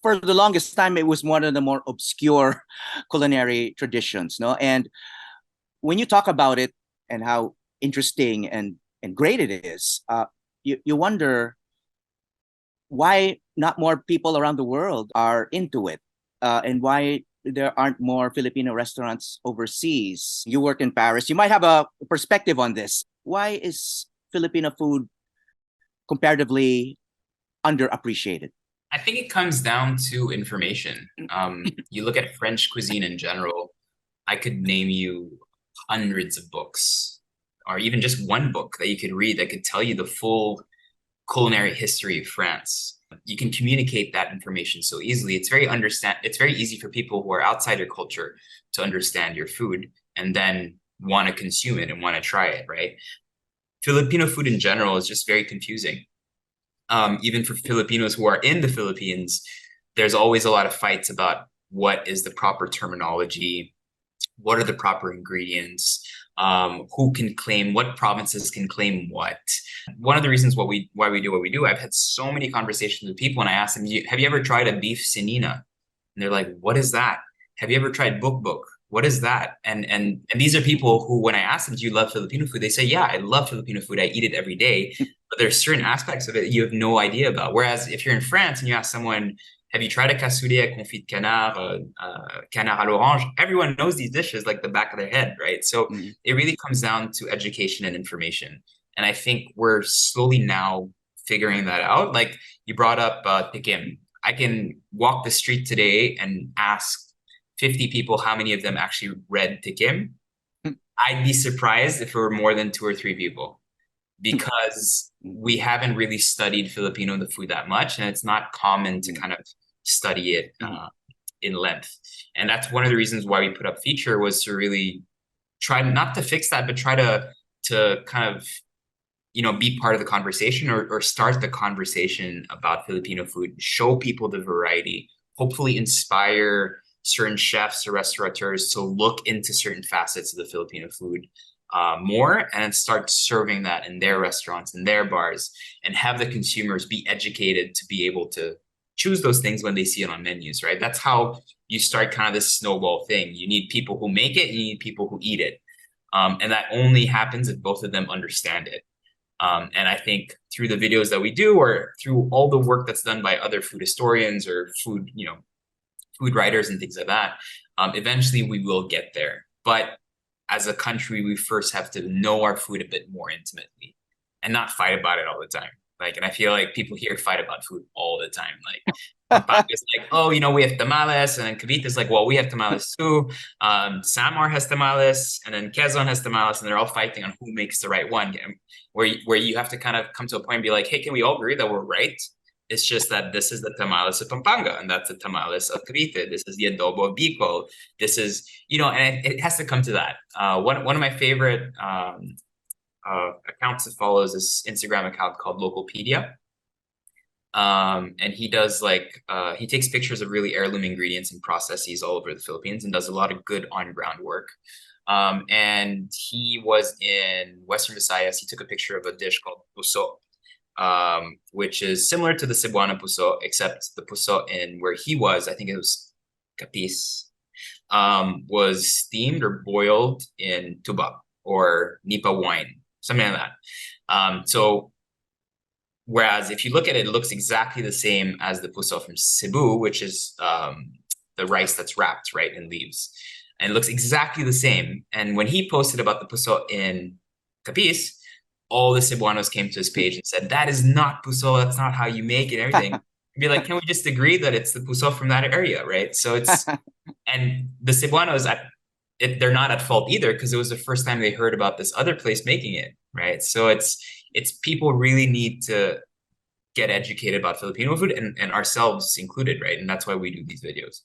for the longest time, it was one of the more obscure culinary traditions, no? And when you talk about it and how interesting and great it is, you wonder why not more people around the world are into it, and why there aren't more Filipino restaurants overseas. You work in Paris. You might have a perspective on this. Why is Filipino food comparatively underappreciated? I think it comes down to information. You look at French cuisine in general, I could name you hundreds of books, or even just one book that you could read that could tell you the full culinary history of France. You can communicate that information so easily. It's very easy for people who are outside your culture to understand your food and then want to consume it and want to try it, right? Filipino food in general is just very confusing. Even for Filipinos who are in the Philippines, there's always a lot of fights about what is the proper terminology, what are the proper ingredients, who can claim, what provinces can claim what. One of the reasons why we do what we do, I've had so many conversations with people and I ask them, have you ever tried a beef sinina? And they're like, what is that? Have you ever tried bukbuk? What is that? And these are people who, when I ask them, do you love Filipino food? They say, yeah, I love Filipino food. I eat it every day. But there's certain aspects of it you have no idea about. Whereas if you're in France and you ask someone, have you tried a cassoulet confit de canard, canard à l'orange? Everyone knows these dishes like the back of their head, right? So it really comes down to education and information. And I think we're slowly now figuring that out. Like you brought up tikim. I can walk the street today and ask 50 people how many of them actually read tikim. I'd be surprised if it were more than 2 or 3 people, because we haven't really studied Filipino the food that much, and it's not common to kind of study it in length. And that's one of the reasons why we put up Feature, was to really try not to fix that, but try to kind of, you know, be part of the conversation, or start the conversation about Filipino food, show people the variety, hopefully inspire certain chefs or restaurateurs to look into certain facets of the Filipino food more, and start serving that in their restaurants, in their bars, and have the consumers be educated to be able to choose those things when they see it on menus, right? That's how you start kind of this snowball thing. You need people who make it, you need people who eat it. And that only happens if both of them understand it. And I think through the videos that we do, or through all the work that's done by other food historians or food writers and things like that, eventually we will get there. But as a country, we first have to know our food a bit more intimately and not fight about it all the time. Like, and I feel like people here fight about food all the time. Like, it's like, oh, you know, we have tamales, and then Cavite is like, well, we have tamales too. Samar has tamales, and then Quezon has tamales, and they're all fighting on who makes the right one. Where you have to kind of come to a point and be like, hey, can we all agree that we're right? It's just that this is the tamales of Pampanga, and that's the tamales of Cavite. This is the adobo of Bicol. This is, you know, and it has to come to that. One of my favorite accounts to follow is this Instagram account called Localpedia. And he does he takes pictures of really heirloom ingredients and processes all over the Philippines, and does a lot of good on-ground work. And he was in Western Visayas. He took a picture of a dish called puso, which is similar to the Cebuano puso, except the puso in where he was, I think it was Capiz, was steamed or boiled in tuba or nipa wine, something like that. So whereas if you look at it, it looks exactly the same as the puso from Cebu, which is the rice that's wrapped, right, in leaves. And it looks exactly the same. And when he posted about the puso in Capiz, all the Cebuanos came to his page and said, that is not puso, that's not how you make it, everything. And be like, can we just agree that it's the puso from that area, right? So it's, and the Cebuanos, they're not at fault either, because it was the first time they heard about this other place making it, right? So it's people really need to get educated about Filipino food, and ourselves included, right? And that's why we do these videos.